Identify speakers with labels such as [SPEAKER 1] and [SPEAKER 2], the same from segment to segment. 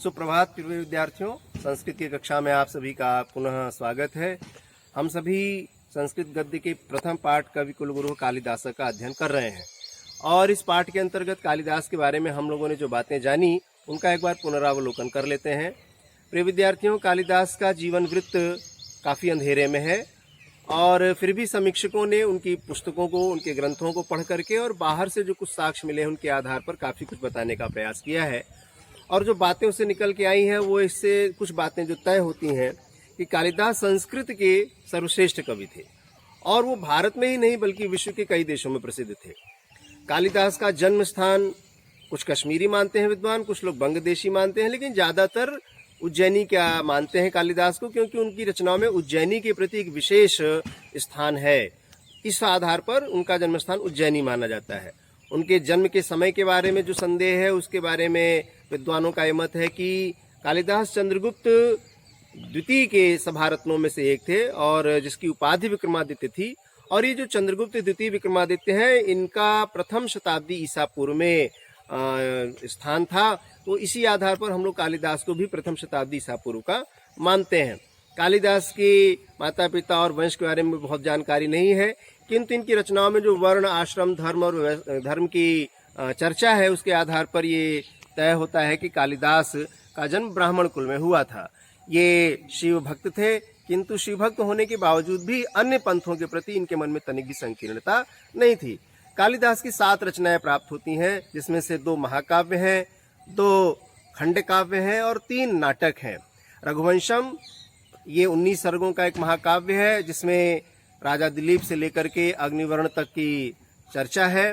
[SPEAKER 1] सुप्रभात प्रिय विद्यार्थियों, संस्कृत की कक्षा में आप सभी का पुनः स्वागत है। हम सभी संस्कृत गद्य के प्रथम पाठ कवि कुलगुरु कालिदास का अध्ययन कर रहे हैं और इस पाठ के अंतर्गत कालिदास के बारे में हम लोगों ने जो बातें जानी उनका एक बार पुनरावलोकन कर लेते हैं। प्रिय विद्यार्थियों, कालिदास का जीवन वृत्त काफ़ी अंधेरे में है और फिर भी समीक्षकों ने उनकी पुस्तकों को, उनके ग्रंथों को पढ़ करके और बाहर से जो कुछ साक्ष्य मिले हैं उनके आधार पर काफ़ी कुछ बताने का प्रयास किया है। और जो बातें उससे निकल के आई हैं वो इससे कुछ बातें जो तय होती हैं कि कालिदास संस्कृत के सर्वश्रेष्ठ कवि थे और वो भारत में ही नहीं बल्कि विश्व के कई देशों में प्रसिद्ध थे। कालिदास का जन्म स्थान कुछ कश्मीरी मानते हैं विद्वान, कुछ लोग बंगदेशी मानते हैं, लेकिन ज़्यादातर उज्जैनी क्या मानते हैं कालिदास को, क्योंकि उनकी रचनाओं में उज्जैनी के प्रति एक विशेष स्थान है। इस आधार पर उनका जन्म स्थान उज्जैनी माना जाता है। उनके जन्म के समय के बारे में जो संदेह है उसके बारे में विद्वानों का यह मत है कि कालिदास चंद्रगुप्त द्वितीय के सभारत्नों में से एक थे और जिसकी उपाधि विक्रमादित्य थी। और ये जो चंद्रगुप्त द्वितीय विक्रमादित्य हैं, इनका प्रथम शताब्दी ईसा पूर्व में स्थान था। तो इसी आधार पर हम लोग कालिदास को भी प्रथम शताब्दी ईसा पूर्व का मानते हैं। कालिदास के माता पिता और वंश के बारे में बहुत जानकारी नहीं है, किंतु इनकी रचनाओं में जो वर्ण, आश्रम, धर्म और धर्म की चर्चा है उसके आधार पर ये तय होता है कि कालिदास का जन्म ब्राह्मण कुल में हुआ था। ये शिव भक्त थे, किंतु शिव भक्त होने के बावजूद भी अन्य पंथों के प्रति इनके मन में तनिक भी संकीर्णता नहीं थी। कालिदास की 7 रचनाएं प्राप्त होती हैं, जिसमें से 2 महाकाव्य हैं, 2 खंड काव्य हैं और 3 नाटक हैं। रघुवंशम ये 19 सर्गों का एक महाकाव्य है जिसमें राजा दिलीप से लेकर के अग्निवर्ण तक की चर्चा है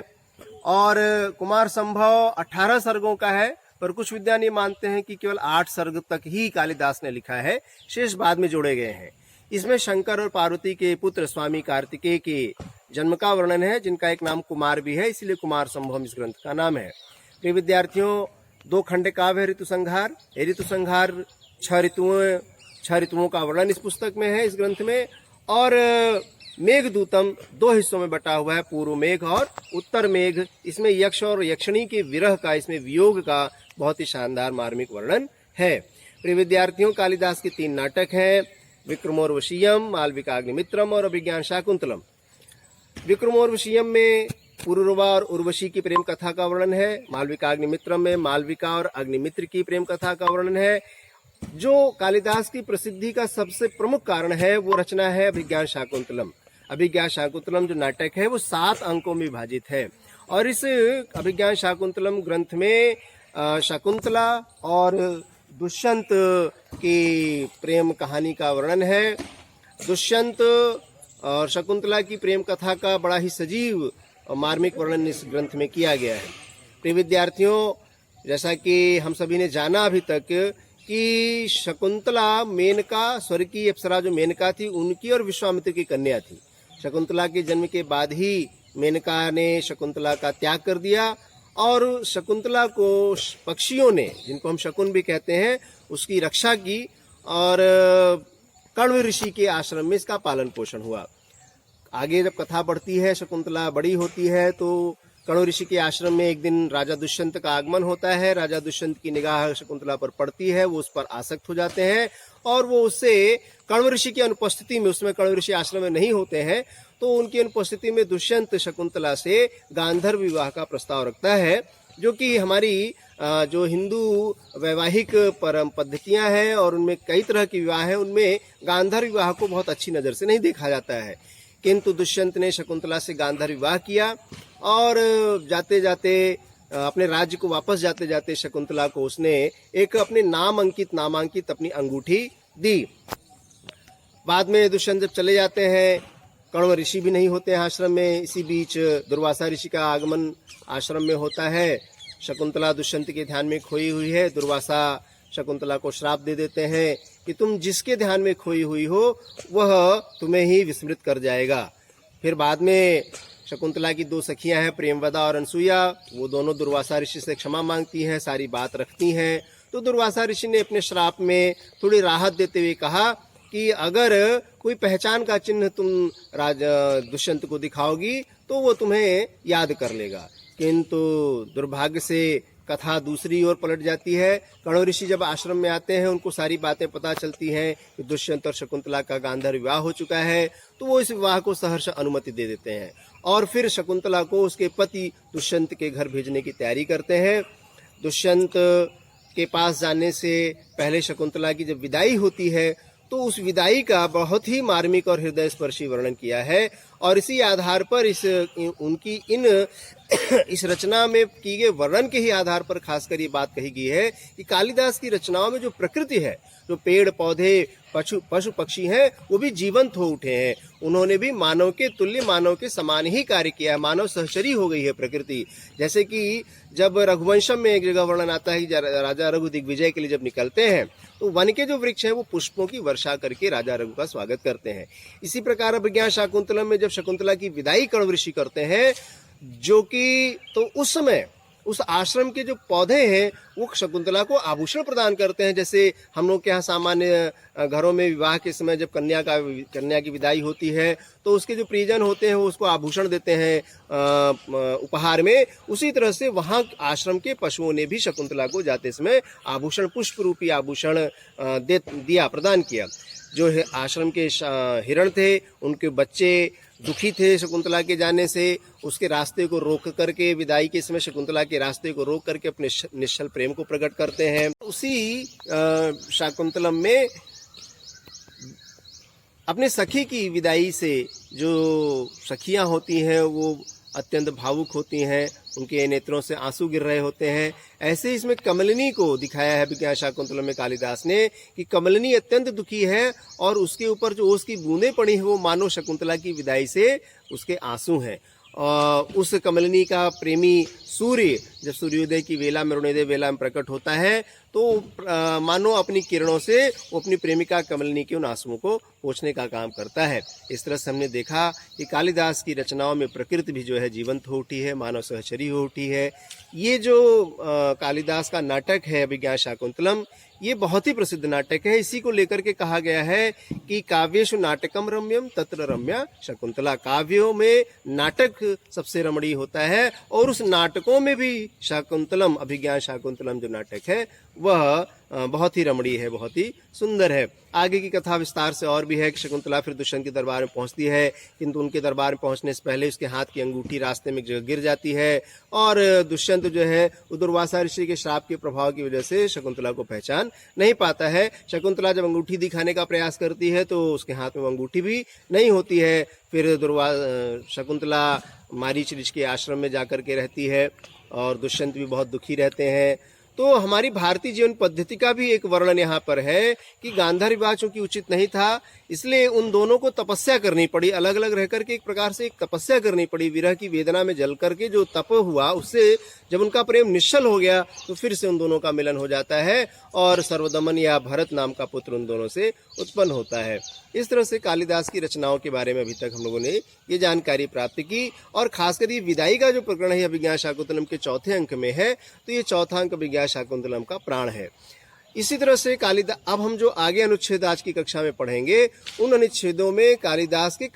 [SPEAKER 1] और कुमार संभव 18 सर्गों का है, पर कुछ विद्वान मानते हैं कि केवल 8 सर्ग तक ही कालिदास ने लिखा है, शेष बाद में जोड़े गए हैं। इसमें शंकर और पार्वती के पुत्र स्वामी कार्तिकेय के जन्म का वर्णन है, जिनका एक नाम कुमार भी है, इसलिए कुमार संभव इस ग्रंथ का नाम है। प्रिय विद्यार्थियों, 2 खंड काव्य है ऋतुसंहार। ऋतुसंहार 6 ऋतुओं का वर्णन इस पुस्तक में है, इस ग्रंथ में। और मेघदूतम 2 हिस्सों में बटा हुआ है, पूर्व मेघ और उत्तर मेघ। इसमें यक्ष और यक्षिणी के विरह का, इसमें वियोग का बहुत ही शानदार मार्मिक वर्णन है। प्रिय विद्यार्थियों, कालिदास के 3 नाटक हैं, विक्रमोर्वशीयम, मालविकाग्निमित्रम और अभिज्ञान शाकुंतलम। विक्रमोर्वशीयम में पुरुरवा और उर्वशी की प्रेम कथा का वर्णन है। मालविकाग्निमित्रम में मालविका और अग्निमित्र की प्रेम कथा का वर्णन है। जो कालिदास की प्रसिद्धि का सबसे प्रमुख कारण है वो रचना है अभिज्ञान शाकुंतलम। अभिज्ञान शाकुंतलम जो नाटक है वो 7 अंकों में विभाजित है और इस अभिज्ञान शाकुंतलम ग्रंथ में शकुंतला और दुष्यंत की प्रेम कहानी का वर्णन है। दुष्यंत और शकुंतला की प्रेम कथा का बड़ा ही सजीव और मार्मिक वर्णन इस ग्रंथ में किया गया है। प्रिय विद्यार्थियों, जैसा कि हम सभी ने जाना अभी तक कि शकुंतला मेनका, स्वर्ग की अप्सरा जो मेनका थी उनकी और विश्वामित्र की कन्या थी। शकुंतला के जन्म के बाद ही मेनका ने शकुंतला का त्याग कर दिया और शकुंतला को पक्षियों ने, जिनको हम शकुन भी कहते हैं, उसकी रक्षा की और कण्व ऋषि के आश्रम में इसका पालन पोषण हुआ। आगे जब कथा बढ़ती है, शकुंतला बड़ी होती है, तो कण्व ऋषि के आश्रम में एक दिन राजा दुष्यंत का आगमन होता है। राजा दुष्यंत की निगाह शकुंतला पर पड़ती है, वो उस पर आसक्त हो जाते हैं और वो उससे कण्व ऋषि की अनुपस्थिति में, उसमें कण्व ऋषि आश्रम में नहीं होते हैं, तो उनकी अनुपस्थिति में दुष्यंत शकुंतला से गांधर्व विवाह का प्रस्ताव रखता है, जो कि हमारी जो हिंदू वैवाहिक परम पद्धतियां हैं और उनमें कई तरह के विवाह हैं, उनमें गांधर्व विवाह को बहुत अच्छी नज़र से नहीं देखा जाता है। किंतु दुष्यंत ने शकुंतला से गांधर्व विवाह किया और जाते जाते अपने राज्य को वापस जाते जाते शकुंतला को उसने एक अपने नामांकित अपनी अंगूठी दी। बाद में दुष्यंत जब चले जाते हैं, कण्व ऋषि भी नहीं होते हैं आश्रम में। इसी बीच दुर्वासा ऋषि का आगमन आश्रम में होता है। शकुंतला दुष्यंत के ध्यान में खोई हुई है। दुर्वासा शकुंतला को श्राप दे देते हैं कि तुम जिसके ध्यान में खोई हुई हो वह तुम्हें ही विस्मृत कर जाएगा। फिर बाद में शकुंतला की 2 सखियां हैं, प्रेमवदा और अनसुईया, वो दोनों दुर्वासा ऋषि से क्षमा मांगती हैं, सारी बात रखती हैं। तो दुर्वासा ऋषि ने अपने श्राप में थोड़ी राहत देते हुए कहा कि अगर कोई पहचान का चिन्ह तुम राजा दुष्यंत को दिखाओगी तो वो तुम्हें याद कर लेगा। किंतु दुर्भाग्य से कथा दूसरी ओर पलट जाती है। कण्व ऋषि जब आश्रम में आते हैं, उनको सारी बातें पता चलती हैं कि दुष्यंत और शकुंतला का गांधर्व विवाह हो चुका है, तो वो इस विवाह को सहर्ष अनुमति दे देते हैं और फिर शकुंतला को उसके पति दुष्यंत के घर भेजने की तैयारी करते हैं। दुष्यंत के पास जाने से पहले शकुंतला की जब विदाई होती है, तो उस विदाई का बहुत ही मार्मिक और हृदय स्पर्शी वर्णन किया है और इसी आधार पर इस रचना में की गए वर्णन के ही आधार पर खासकर ये बात कही गई है कि कालिदास की रचनाओं में जो प्रकृति है, जो पेड़ पौधे पशु पक्षी हैं, वो भी जीवंत हो उठे हैं। उन्होंने भी मानव के तुल्य, मानव के समान ही कार्य किया है। मानव सहचरी हो गई है प्रकृति। जैसे कि जब रघुवंशम में एक जगह वर्णन आता है कि राजा रघु दिग्विजय के लिए जब निकलते हैं, तो वन के जो वृक्ष हैं वो पुष्पों की वर्षा करके राजा रघु का स्वागत करते हैं। इसी प्रकार अभिज्ञान शाकुंतलम में जब शकुंतला की विदाई कण्व ऋषि करते हैं, जो कि तो उस समय उस आश्रम के जो पौधे हैं वो शकुंतला को आभूषण प्रदान करते हैं। जैसे हम लोग के यहाँ सामान्य घरों में विवाह के समय जब कन्या की विदाई होती है, तो उसके जो परिजन होते हैं वो उसको आभूषण देते हैं उपहार में। उसी तरह से वहाँ आश्रम के पशुओं ने भी शकुंतला को जाते समय आभूषण, पुष्प रूपी आभूषण प्रदान किया। जो है आश्रम के हिरण थे, उनके बच्चे दुखी थे शकुंतला के जाने से, उसके रास्ते को रोक करके, विदाई के समय शकुंतला के रास्ते को रोक करके अपने निश्चल प्रेम को प्रकट करते हैं। उसी शाकुंतलम में अपने सखी की विदाई से जो सखियां होती हैं वो अत्यंत भावुक होती हैं, उनके नेत्रों से आंसू गिर रहे होते हैं। ऐसे इसमें कमलिनी को दिखाया है अभिज्ञान शाकुंतलम में कालिदास ने कि कमलिनी अत्यंत दुखी है और उसके ऊपर जो ओस की बूंदें पड़ी है वो मानो शकुंतला की विदाई से उसके आंसू हैं। उस कमलिनी का प्रेमी सूर्य जब सूर्योदय की वेला में, अरुणोदय वेला में प्रकट होता है, तो मानो अपनी किरणों से वो अपनी प्रेमिका कमलिनी के उन आंसुओं को पोंछने का काम करता है। इस तरह से हमने देखा कि कालिदास की रचनाओं में प्रकृति भी जो है जीवंत हो उठी है, मानव सहचरी हो उठी है। ये जो कालिदास का नाटक है अभिज्ञान शाकुंतलम, ये बहुत ही प्रसिद्ध नाटक है। इसी को लेकर के कहा गया है कि काव्येषु नाटकम रम्यम तत्र रम्या शकुंतला। काव्यों में नाटक सबसे रमणीय होता है और उस नाटकों में भी शाकुंतलम, अभिज्ञान शाकुंतलम जो नाटक है वह बहुत ही रमणीय है, बहुत ही सुंदर है। आगे की कथा विस्तार से और भी है कि शकुंतला फिर दुष्यंत के दरबार में पहुंचती है, किंतु उनके दरबार में पहुंचने से पहले उसके हाथ की अंगूठी रास्ते में एक जगह गिर जाती है और दुष्यंत जो है दुर्वासा ऋषि के श्राप के प्रभाव की वजह से शकुंतला को पहचान नहीं पाता है। शकुंतला जब अंगूठी दिखाने का प्रयास करती है तो उसके हाथ में वो अंगूठी भी नहीं होती है। फिर शकुंतला मारीच ऋषि के आश्रम में जाकर के रहती है और दुष्यंत भी बहुत दुखी रहते हैं। तो हमारी भारतीय जीवन पद्धति का भी एक वर्णन यहाँ पर है कि गांधार विवाह चूंकि उचित नहीं था, इसलिए उन दोनों को तपस्या करनी पड़ी, अलग अलग रह करके एक प्रकार से एक तपस्या करनी पड़ी। विरह की वेदना में जल करके जो तप हुआ, उससे जब उनका प्रेम निश्चल हो गया तो फिर से उन दोनों का मिलन हो जाता है और सर्वदमन या भरत नाम का पुत्र उन दोनों से उत्पन्न होता है। इस तरह से कालिदास की रचनाओं के बारे में अभी तक हम लोगों ने ये जानकारी प्राप्त की और खासकर ये विदाई का जो प्रकरण है अभिज्ञान शाकुंतलम के चौथे अंक में है, तो ये चौथा अंक अभिज्ञान शाकुंतलम का प्राण है। इसी तरह से कालिदास, अब हम जो आगे अनुच्छेद आज की कक्षा में पढ़ेंगे, उन अनुच्छेदों में कालिदास के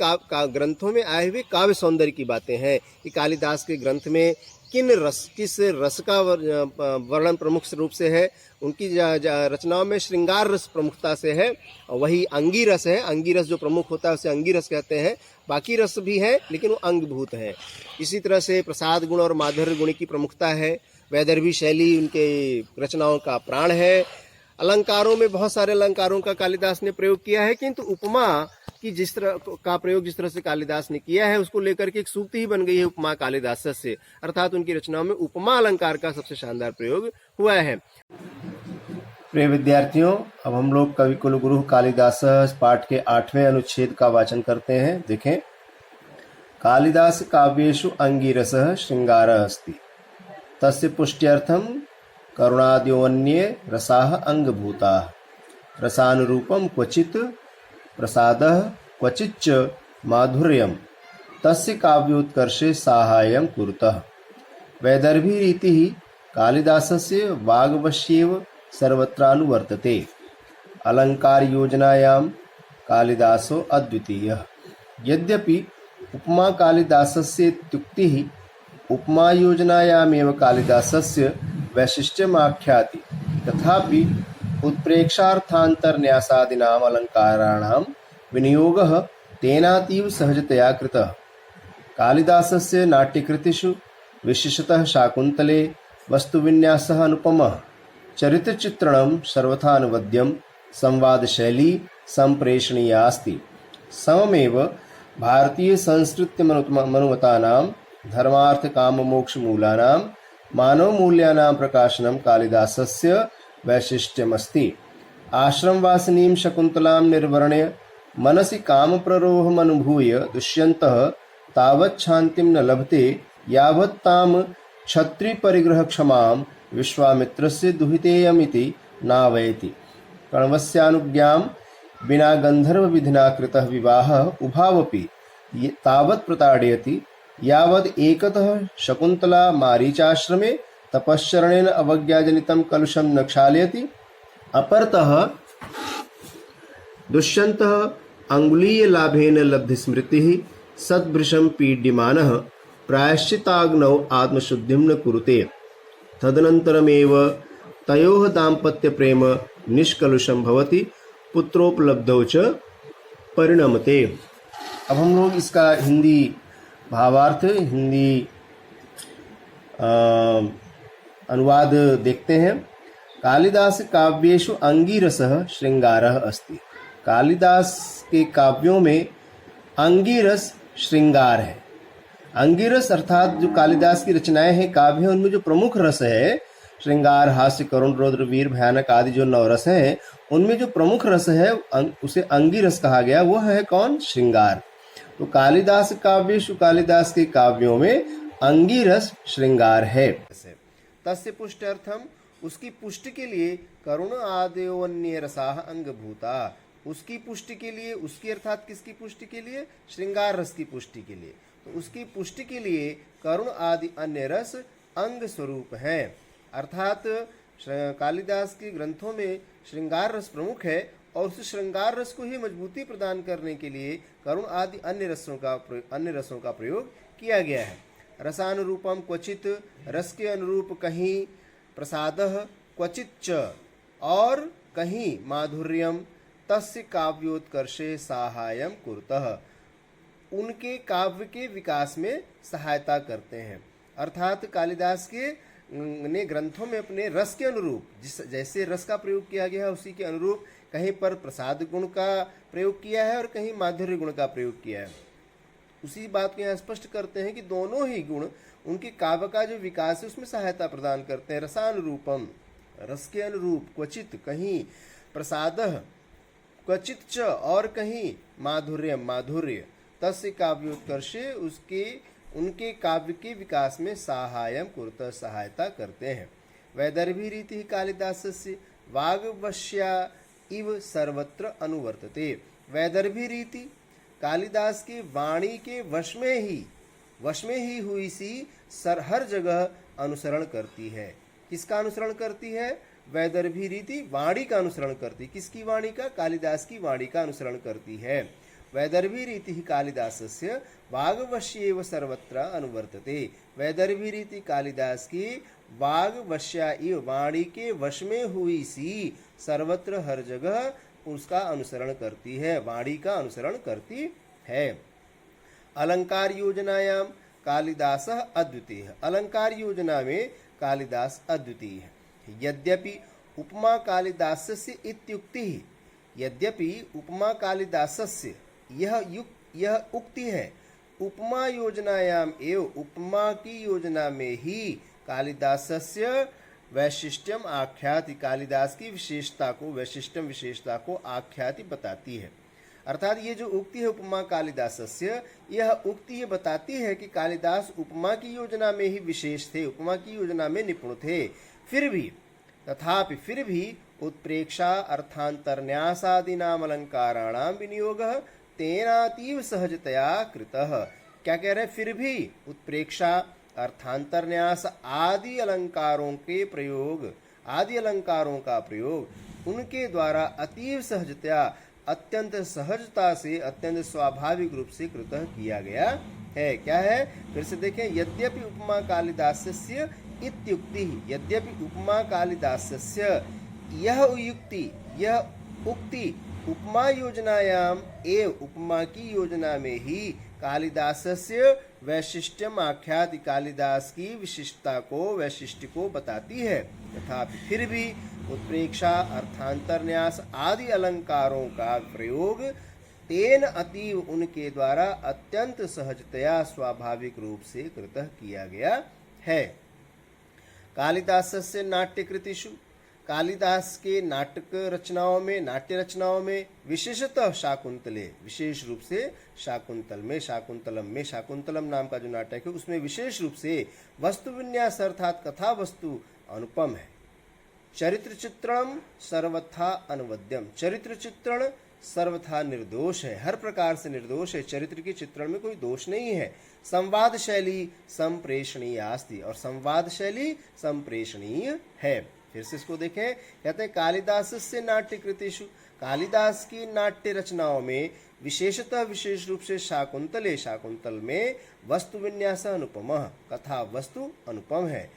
[SPEAKER 1] ग्रंथों में आए हुए काव्य सौंदर्य की बातें हैं कि कालिदास के ग्रंथ में किस रस का वर्णन प्रमुख रूप से है। उनकी रचनाओं में श्रृंगार रस प्रमुखता से है, वही अंगी रस है। अंगी रस जो प्रमुख होता है उसे अंगी रस कहते हैं। बाकी रस भी है लेकिन वो अंगभूत है। इसी तरह से प्रसाद गुण और माधुर्य गुण की प्रमुखता है। वैदर्भी शैली उनके रचनाओं का प्राण है। अलंकारों में बहुत सारे अलंकारों का कालिदास ने प्रयोग किया है, किंतु उपमा की जिस तरह से कालिदास ने किया है उसको लेकर के एक सूक्ति ही बन गई है उपमा कालिदास से, अर्थात उनकी रचनाओं में उपमा अलंकार का सबसे शानदार प्रयोग हुआ है। प्रिय विद्यार्थियों, अब हम लोग कवि कुलगुरु कालिदास पाठ के 8वें अनुच्छेद का वाचन करते हैं। देखें, कालिदास काव्येषु अंगिरसः श्रृंगारः अस्ति, तस्य पुष्ट्यर्थं करुणाद्योऽन्ये रसाः अंगभूताः, रसानुरूपं क्वचित् प्रसादः क्वचिच्च माधुर्यं, तस्य काव्योत्कर्षे साहाय्यं कुरुतः। वैदर्भी रीतिः कालिदासस्य वाग्वश्येव सर्वत्रानुवर्तते। अलंकार योजनायां कालिदासो अद्वितीयः। यद्यपि उपमा कालिदासस्य इत्युक्तिः उपमा योजनायामेव कालिदासस्य वैशिष्ट्यम आख्याति। तथापि उत्प्रेक्षार्थान्तरन्यासादीनाम् अलङ्काराणां विनियोगः तेनातीव सहजतया कृतः। कालिदासस्य नाट्यकृतिषु विशेषतः शाकुन्तले वस्तुविन्यासः अनुपमः, चरित्रचित्रणं सर्वथा अनुवद्यं, संवादशैली सम्प्रेषणीया अस्ति। सममेव भारतीयसंस्कृत्यमनुमतानां धर्मार्थकाममोक्षमूलानां मानवमूल्यानां प्रकाशनं कालिदासस्य वैशिष्ट्यमस्ति। आश्रमवासिनीं शकुन्तलां निर्वर्ण्य मनसि कामप्ररोहमनुभूय दुष्यन्तः तावत् शान्तिं न लभते यावत् तां क्षत्रिपरिग्रहक्षमां विश्वामित्रस्य दुहितेयमिति नावयति। कण्वस्यानुज्ञां विना गन्धर्वविधिना कृतः विवाहः उभावपि तावत् प्रताडयति यावद् एकतः शकुन्तला मारीचाश्रमे तपश्चरणेन अवज्ञाजनितं कलुषं न क्षालयति, अपरतः दुष्यन्तः अङ्गुलीयलाभेन लब्धस्मृतिः सद्भृशं पीड्यमानः प्रायश्चित्ताग्नौ आत्मशुद्धिं न कुरुते। तदनन्तरमेव तयोः दाम्पत्यप्रेम निष्कलुषं भवति, पुत्रोपलब्धौ च परिणमते। अब हम लोग इसका हिंदी भावार्थ, हिंदी अनुवाद देखते हैं। कालिदास काव्येषु अंगीरसः श्रृंगारः अस्ति। कालिदास के काव्यों में अंगीरस श्रृंगार है। अंगीरस अर्थात जो कालिदास की रचनाएं हैं, काव्य हैं, उनमें जो प्रमुख रस है, श्रृंगार, हास्य, करुण, रौद्र, वीर, भयानक आदि जो नवरस हैं, उनमें जो प्रमुख रस है उसे अंगीरस कहा गया। वह है कौन? श्रृंगार। तो कालिदास काव्येषु, कालिदास के काव्यों में अंगीरस श्रृंगार है। तस्य पुष्ट्यर्थम, उसकी पुष्टि के लिए करुण आदयोन्य रसाः अंगभूता। उसकी पुष्टि के लिए, उसकी अर्थात किसकी पुष्टि के लिए? श्रृंगार रस की पुष्टि के लिए। तो उसकी पुष्टि के लिए करुण आदि अन्य रस अंग स्वरूप है। अर्थात कालिदास के ग्रंथों में श्रृंगार रस प्रमुख है और उस श्रृंगार रस को ही मजबूती प्रदान करने के लिए करुण आदि अन्य रसों का प्रयोग किया गया है। रसानुरूपम क्वचित, रस के अनुरूप कहीं प्रसादः, क्वचित च, और कहीं माधुर्यम, तस्य काव्योत्कर्षे साहाय्यम कुरुतः, उनके काव्य के विकास में सहायता करते हैं। अर्थात कालिदास के ने ग्रंथों में अपने रस के अनुरूप, जैसे रस का प्रयोग किया गया है उसी के अनुरूप कहीं पर प्रसाद गुण का प्रयोग किया है और कहीं माधुर्य गुण का प्रयोग किया है। उसी बात को यहाँ स्पष्ट करते हैं कि दोनों ही गुण उनके काव्य का जो विकास है उसमें सहायता प्रदान करते हैं। रसानुरूपम, रस के अनुरूप, क्वचित कहीं, प्रसादः क्वचित च, और कहीं माधुर्यम, माधुर्य, तस्य काव्योत्कर्षे, उनके काव्य के विकास में साहाय्यम कुरुतः, सहायता करते हैं। वैदर्भी रीति कालिदासस्य वाग्वश्या इव सर्वत्र अनुवर्तते। वैदर्भी रीति कालिदास की वाणी के वश में ही हुई सी हर जगह अनुसरण करती है। किसका अनुसरण करती है? वैदर्भी रीति वाणी का अनुसरण करती। किसकी वाणी का? कालिदास की वाणी का अनुसरण करती है। वैदर्भी रीति कालिदासस्य वाग्वश्येव सर्वत्र अनुवर्तते। वैदर्भी रीति कालिदास की वाग्वश्या इव, वाणी के वश में हुई सी, सर्वत्र हर जगह उसका अनुसरण करती है, वाणी का अनुसरण करती है। अलंकार योजनायाम कालिदासः अद्वितीय। अलंकार योजना में कालिदास अद्वितीय है। यद्यपि उपमा कालिदासस्य इत्युक्ति, यद्यपि उपमा कालिदासस्य यह उक्ति है। उपमा योजनायाम एव, उपमा की योजना में ही कालिदासस्य वैशिष्ट्यम आख्याति, कालिदास की विशेषता को, वैशिष्ट्यम विशेषता को आख्याति बताती है। अर्थात ये जो उक्ति है उपमा कालिदासस्य, यह उक्ति ये बताती है कि कालिदास उपमा की योजना में ही विशेष थे, उपमा की योजना में निपुण थे। फिर भी, तथापि फिर भी उत्प्रेक्षा अर्थांतरन्यासादीनाम अलंकाराणाम विनियोगः तेनातीव सहजतया कृतः। क्या कह रहे हैं? फिर भी उत्प्रेक्षा अर्थांतरन्यास आदि अलंकारों के प्रयोग, आदि अलंकारों का प्रयोग उनके द्वारा अतीव सहजतया, अत्यंत सहजता से, अत्यंत स्वाभाविक रूप से कृतः किया गया है। क्या है? फिर से देखें, यद्यपि उपमा कालिदासस्य इत्युक्ति यद्यपि उपमा कालिदासस्य यह उक्ति उपमा योजनायाम एव उपमा की योजना में ही कालिदासस्य वैशिष्ट्यम आख्याति कालिदास की विशिष्टता को वैशिष्ट्य को बताती है। तथापि फिर भी उत्प्रेक्षा अर्थांतरन्यास आदि अलंकारों का प्रयोग तेन अतीव उनके द्वारा अत्यंत सहजतया स्वाभाविक रूप से कृतः किया गया है। कालिदासस्य नाट्यकृतिषु कालिदास के नाट्य रचनाओं में विशेषतः शाकुंतले विशेष रूप से शाकुंतलम नाम का जो नाटक है उसमें विशेष रूप से वस्तु विन्यास अर्थात कथा वस्तु अनुपम है। चरित्र चित्रण सर्वथा अनवद्यम चरित्र चित्रण सर्वथा निर्दोष है, हर प्रकार से निर्दोष है। चरित्र के चित्रण में कोई दोष नहीं है। संवाद शैली संप्रेषणीय आस्ति और संवाद शैली संप्रेषणीय है। फिर से इसको देखें, कहते हैं कालिदास से नाट्य कृतिषु कालिदास की नाट्य रचनाओं में विशेषतः विशेष रूप से शाकुंतल में वस्तु विन्यास अनुपम कथा वस्तु अनुपम है।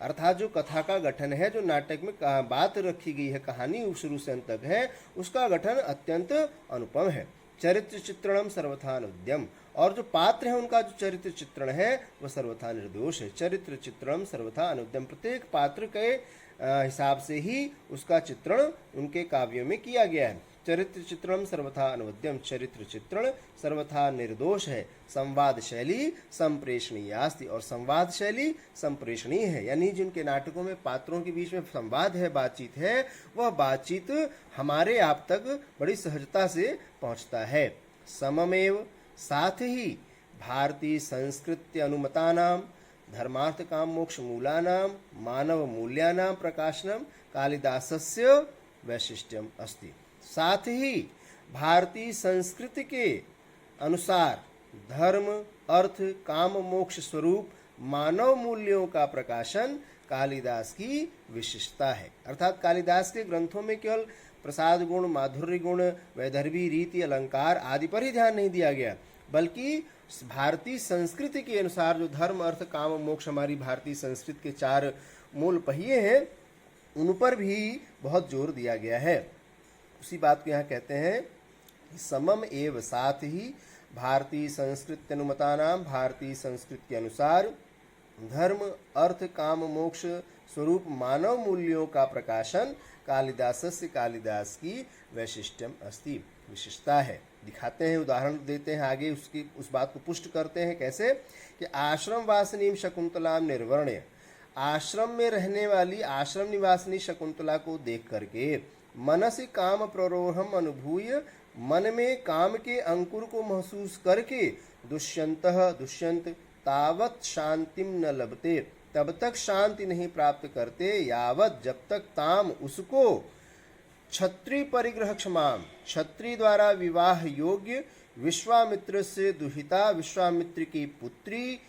[SPEAKER 1] अर्थात जो कथा का गठन है, जो नाटक में बात रखी गई है, कहानी शुरू से अंत तक है, उसका गठन अत्यंत अनुपम है। चरित्र चित्रणम सर्वथा अनुद्यम और जो पात्र है उनका जो चरित्र चित्रण है वह सर्वथा निर्दोष है। चरित्र चित्रणम सर्वथा अनुद्यम प्रत्येक पात्र के हिसाब से ही उसका चित्रण उनके काव्यों में किया गया है। चरित्र चित्रण सर्वथा अनुवद्यम चरित्र चित्रण सर्वथा निर्दोष है। संवाद शैली संप्रेषणीय आस्ति और संवाद शैली संप्रेषणीय है, यानी जिनके नाटकों में पात्रों के बीच में संवाद है, बातचीत है, वह बातचीत हमारे आप तक बड़ी सहजता से पहुंचता है। सममेव साथ ही भारतीय संस्कृति अनुमतानाम धर्मार्थ काम मोक्ष मूलानाम मानव मूल्यानाम प्रकाशनम कालिदासस्य वैशिष्ट्यम अस्ति। साथ ही भारतीय संस्कृति के अनुसार धर्म अर्थ काम मोक्ष स्वरूप मानव मूल्यों का प्रकाशन कालिदास की विशिष्टता है। अर्थात कालिदास के ग्रंथों में केवल प्रसाद गुण, माधुर्य गुण, वैदर्भी रीति, अलंकार आदि पर ही ध्यान नहीं दिया गया, बल्कि भारतीय संस्कृति के अनुसार जो धर्म अर्थ काम मोक्ष हमारी भारतीय संस्कृति के चार मूल पहिए हैं, उन पर भी बहुत जोर दिया गया है। उसी बात को यहाँ कहते हैं, समम एव साथ ही भारतीय संस्कृति अनुमतानाम भारतीय संस्कृति के अनुसार धर्म अर्थ काम मोक्ष स्वरूप मानव मूल्यों का प्रकाशन कालिदास की वैशिष्ट्यम अस्ति विशिष्टता है। दिखाते हैं, उदाहरण देते हैं, आगे उसकी उस बात को पुष्ट करते हैं। कैसे कि आश्रम वासिनीम शकुंतलाम निर्वर्ण्य आश्रम में रहने वाली आश्रम निवासिनी शकुंतला को देख करके मनसी काम प्ररोहम अनुभूय मन में काम के अंकुर को महसूस करके दुष्यंत तावत शांतिम न लभते तब तक शांति नहीं प्राप्त करते यावत जब तक ताम उसको क्षत्रिय परिग्रह क्षमाम क्षत्रिय द्वारा विवाह योग्य विश्वामित्र से दुहिता विश्वामित्र की पुत्री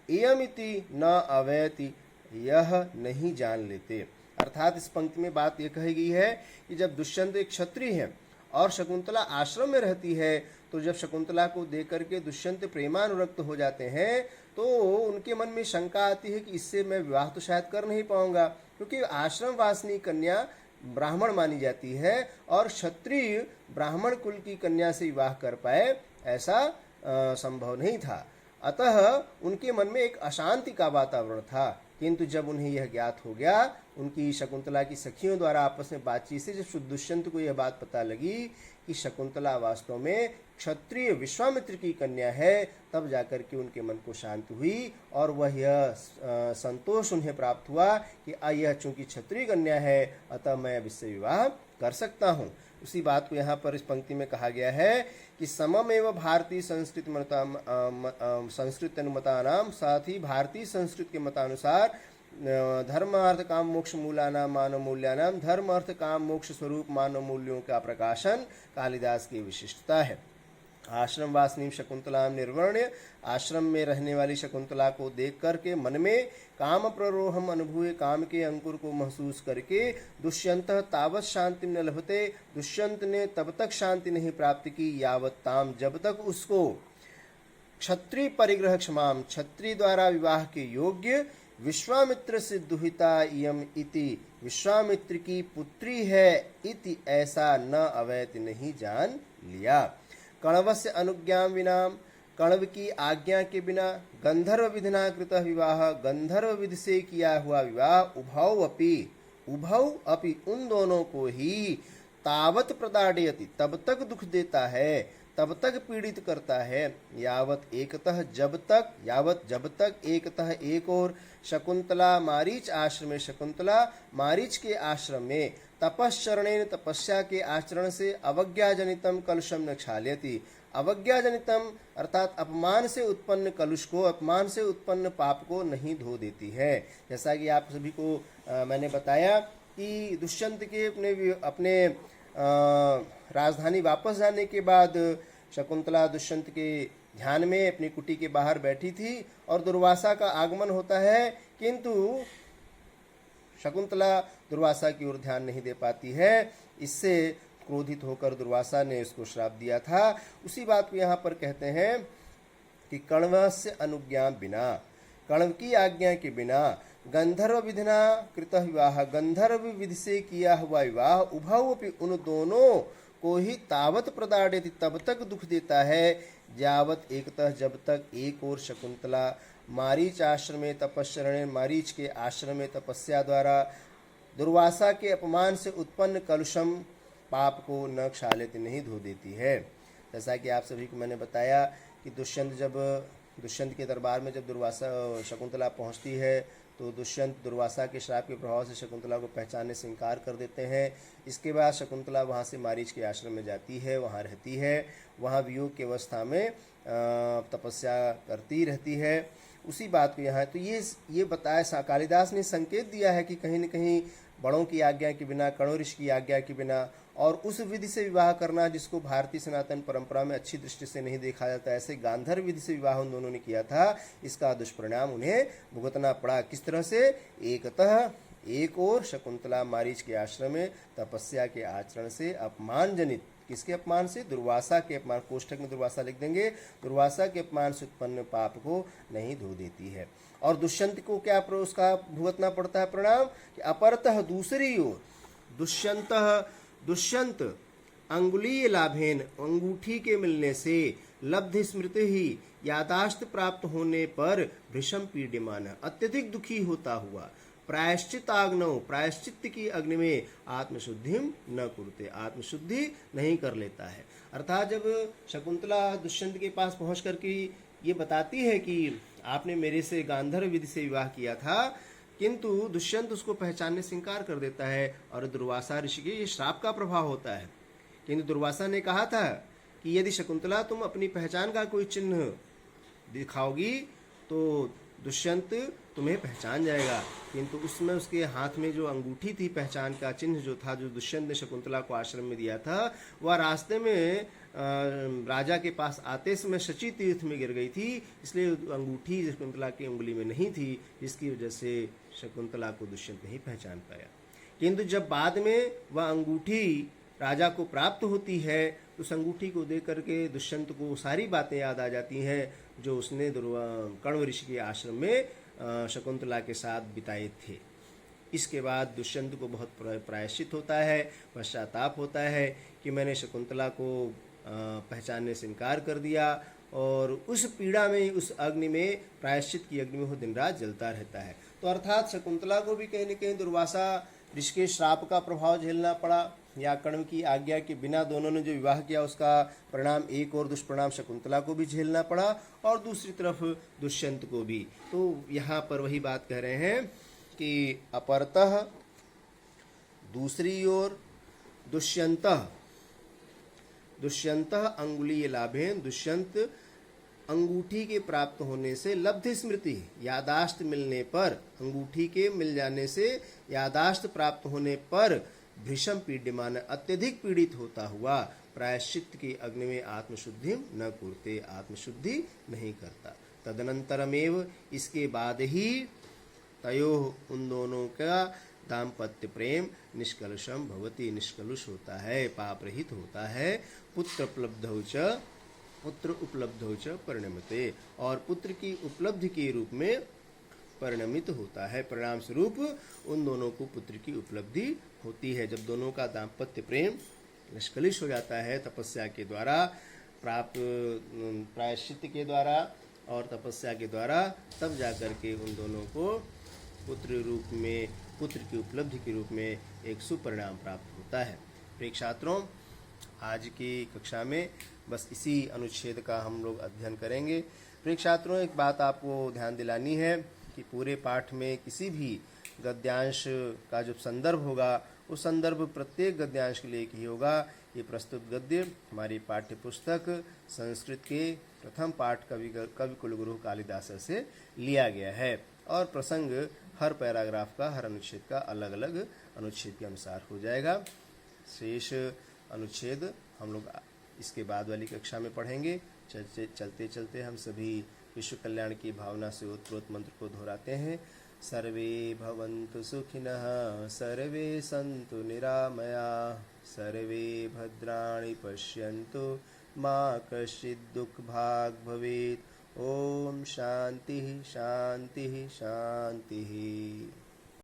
[SPEAKER 1] एयमिति न अवैति यह नहीं जान लेते। अर्थात इस पंक्ति में बात यह कही गई है कि जब दुष्यंत एक क्षत्रिय है और शकुंतला आश्रम में रहती है, तो जब शकुंतला को देख करके दुष्यंत प्रेमानुरक्त हो जाते हैं तो उनके मन में शंका आती है कि इससे मैं विवाह तो शायद कर नहीं पाऊंगा, क्योंकि आश्रम वासिनी कन्या ब्राह्मण मानी जाती है और क्षत्रिय ब्राह्मण कुल की कन्या से विवाह कर पाए ऐसा संभव नहीं था। अतः उनके मन में एक अशांति का वातावरण था। किंतु जब उन्हें यह ज्ञात हो गया, उनकी शकुंतला की सखियों द्वारा आपस में बातचीत से जब दुष्यंत को यह बात पता लगी कि शकुंतला वास्तव में क्षत्रिय विश्वामित्र की कन्या है, तब जाकर के उनके मन को शांति हुई और वह यह संतोष उन्हें प्राप्त हुआ कि यह चूंकि क्षत्रिय कन्या है अतः मैं अब इससे विवाह कर सकता हूँ। उसी बात को यहाँ पर इस पंक्ति में कहा गया है कि समम एवं भारतीय संस्कृति अनुमतानाम, साथ ही भारतीय संस्कृति के मतानुसार धर्म अर्थ काम मोक्ष मूलानाम मानव मूल्यानाम धर्म अर्थ काम मोक्ष स्वरूप मानव मूल्यों का प्रकाशन कालिदास की विशिष्टता है। आश्रम वासिनी शकुंतला निर्वर्ण्य आश्रम में रहने वाली शकुंतला को देख करके मन में काम प्ररोहम अनुभूय काम के अंकुर को महसूस करके दुष्यंत तावत शांति न लभते दुष्यंत ने तब तक शांति नहीं प्राप्त की यावत ताम जब तक उसको क्षत्रिय परिग्रह क्षमाम क्षत्रिय द्वारा विवाह के योग्य विश्वामित्र से दुहिता इयम इति, विश्वामित्र की पुत्री है इति ऐसा न अवैत नहीं जान लिया। कण्वस्य अनुज्ञां विना, कण्व की आज्ञा के बिना, गंधर्व विधिना कृतः विवाह, गंधर्व विधि से किया हुआ विवाह, उभौ अपि उन दोनों को ही तावत प्रताड़यति तब तक दुख देता है, तब तक पीड़ित करता है, यावत जब तक एकतः एक और शकुंतला मारीच आश्रम में, शकुंतला मारीच के आश्रम में, तपश्चरणेन तपस्या के आचरण से, अवज्ञा जनितम कलुषम न क्षाल्यति, अवज्ञा जनितम अर्थात अपमान से उत्पन्न कलुष को, अपमान से उत्पन्न पाप को नहीं धो देती है। जैसा कि आप सभी को मैंने बताया कि दुष्यंत के अपने राजधानी वापस जाने के बाद शकुंतला दुष्यंत के ध्यान में अपनी कुटी के बाहर बैठी थी और दुर्वासा का आगमन होता है, किंतु शकुंतला दुर्वासा की ओर ध्यान नहीं दे पाती है। इससे क्रोधित होकर दुर्वासा ने उसको श्राप दिया था। उसी बात को यहाँ पर कहते हैं कि कण्वस्य अनुज्ञा बिना, कण्व की आज्ञा के बिना, गंधर्व विधिना कृतः विवाह, गंधर्व विधि से किया हुआ विवाह, उभौ अपि उन दोनों को ही तावत प्रदाड़यति तब तक दुख देता है, यावत एकतः जब तक एक और शकुंतला मारीच आश्रम में तपश्चरण, मारीच के आश्रम में तपस्या द्वारा दुर्वासा के अपमान से उत्पन्न कलुषम पाप को न क्षालित नहीं धो देती है। जैसा कि आप सभी को मैंने बताया कि दुष्यंत के दरबार में जब दुर्वासा शकुंतला पहुंचती है तो दुष्यंत दुर्वासा के श्राप के प्रभाव से शकुंतला को पहचानने से इनकार कर देते हैं। इसके बाद शकुंतला वहाँ से मारीच के आश्रम में जाती है, वहाँ रहती है, वहाँ वियोग की अवस्था में तपस्या करती रहती है। उसी बात को यहाँ तो ये बताया, कालिदास ने संकेत दिया है कि कहीं न कहीं बड़ों की आज्ञा के बिना, कण्व ऋषि की आज्ञा के बिना और उस विधि से विवाह करना जिसको भारतीय सनातन परंपरा में अच्छी दृष्टि से नहीं देखा जाता, ऐसे गांधर्व विधि से विवाह उन दोनों ने किया था, इसका दुष्परिणाम उन्हें भुगतना पड़ा। किस तरह से? एकतः एक और शकुंतला मारीच के आश्रम में तपस्या के आचरण से अपमान जनित, किसके अपमान से? दुर्वासा के अपमान, कोष्ठक में दुर्वासा लिख देंगे, दुर्वासा के अपमान से उत्पन्न पाप को नहीं धो देती है। और दुष्यंत को क्या उसका भुगतना पड़ता है परिणाम? कि अपरतः दूसरी ओर दुष्यंत अंगुलीय लाभेन, अंगूठी के मिलने से, लब्ध स्मृति ही, यादाश्त प्राप्त होने पर, भृशम पीड्यमान, अत्यधिक दुखी होता हुआ, प्रायश्चिताग्नौ, प्रायश्चित की अग्नि में, आत्मशुद्धिम न कुरुते, आत्मशुद्धि नहीं कर लेता है। अर्थात जब शकुंतला दुष्यंत के पास पहुंच करके ये बताती है कि आपने मेरे से गांधर्व विधि से विवाह किया था, किंतु दुष्यंत उसको पहचानने से इंकार कर देता है और दुर्वासा ऋषि के ये श्राप का प्रभाव होता है। किंतु दुर्वासा ने कहा था कि यदि शकुंतला तुम अपनी पहचान का कोई चिन्ह दिखाओगी तो दुष्यंत तुम्हें पहचान जाएगा। किंतु उसमें उसके हाथ में जो अंगूठी थी, पहचान का चिन्ह जो था, जो दुष्यंत ने शकुंतला को आश्रम में दिया था, वह रास्ते में राजा के पास आते समय शची तीर्थ में गिर गई थी, इसलिए अंगूठी शकुंतला की उंगली में नहीं थी, जिसकी वजह से शकुंतला को दुष्यंत नहीं पहचान पाया। किंतु जब बाद में वह अंगूठी राजा को प्राप्त होती है तो उस अंगूठी को देख करके दुष्यंत को सारी बातें याद आ जाती हैं जो उसने कण्व ऋषि के आश्रम में शकुंतला के साथ बिताए थे। इसके बाद दुष्यंत को बहुत प्रायश्चित होता है, पश्चाताप होता है कि मैंने शकुंतला को पहचानने से इनकार कर दिया, और उस पीड़ा में, उस अग्नि में, प्रायश्चित की अग्नि में वो दिन रात जलता रहता है। तो अर्थात शकुंतला को भी कहीं न कहीं दुर्वासा ऋषि के श्राप का प्रभाव झेलना पड़ा, या कण्व की आज्ञा के बिना दोनों ने जो विवाह किया उसका परिणाम, एक और दुष्परिणाम शकुंतला को भी झेलना पड़ा और दूसरी तरफ दुष्यंत को भी। तो यहाँ पर वही बात कह रहे हैं कि अपरतः, दूसरी ओर, दुष्यंतः अंगुलीय लाभेन, दुष्यंत अंगूठी के प्राप्त होने से, लब्ध स्मृति, यादाश्त मिलने पर, अंगूठी के मिल जाने से, यादाश्त प्राप्त होने पर, भीषम पीड्यमान, अत्यधिक पीड़ित होता हुआ, प्रायश्चित की अग्नि में, आत्मशुद्धि न कुरते, आत्मशुद्धि नहीं करता। तदनंतरमेव, इसके बाद ही, तयोः, उन दोनों का दाम्पत्य प्रेम निष्कलुषम भवति, निष्कलुष होता है, पाप रहित होता है, पुत्र उपलब्धौ च परिणमते, और पुत्र की उपलब्धि के रूप में परिणमित होता है। परिणाम स्वरूप उन दोनों को पुत्र की उपलब्धि होती है। जब दोनों का दाम्पत्य प्रेम निष्कलिश हो जाता है तपस्या के द्वारा प्राप्त प्रायश्चित के द्वारा और तपस्या के द्वारा, तब जाकर के उन दोनों को पुत्र की उपलब्धि के रूप में एक सुपरिणाम प्राप्त होता है। प्रिय छात्रों, आज की कक्षा में बस इसी अनुच्छेद का हम लोग अध्ययन करेंगे। प्रिय छात्रों, एक बात आपको ध्यान दिलानी है कि पूरे पाठ में किसी भी गद्यांश का जो संदर्भ होगा उस संदर्भ प्रत्येक गद्यांश के लिए एक ही होगा। ये प्रस्तुत गद्य हमारी पाठ्य पुस्तक संस्कृत के प्रथम पाठ कवि कुलगुरु कालिदास से लिया गया है और प्रसंग हर पैराग्राफ का, हर अनुच्छेद का अलग अलग अनुच्छेद के अनुसार हो जाएगा। शेष अनुच्छेद हम लोग इसके बाद वाली कक्षा में पढ़ेंगे। चलते चलते हम सभी विश्व कल्याण की भावना से ओतप्रोत मंत्र को दोहराते हैं। सर्वे भवन्तु सुखिनः, सर्वे सन्तु निरामयाः, सर्वे भद्राणि पश्यन्तु, मा कश्चित् दुःखभाग् भवेत्। ओम शांति शांति शांति।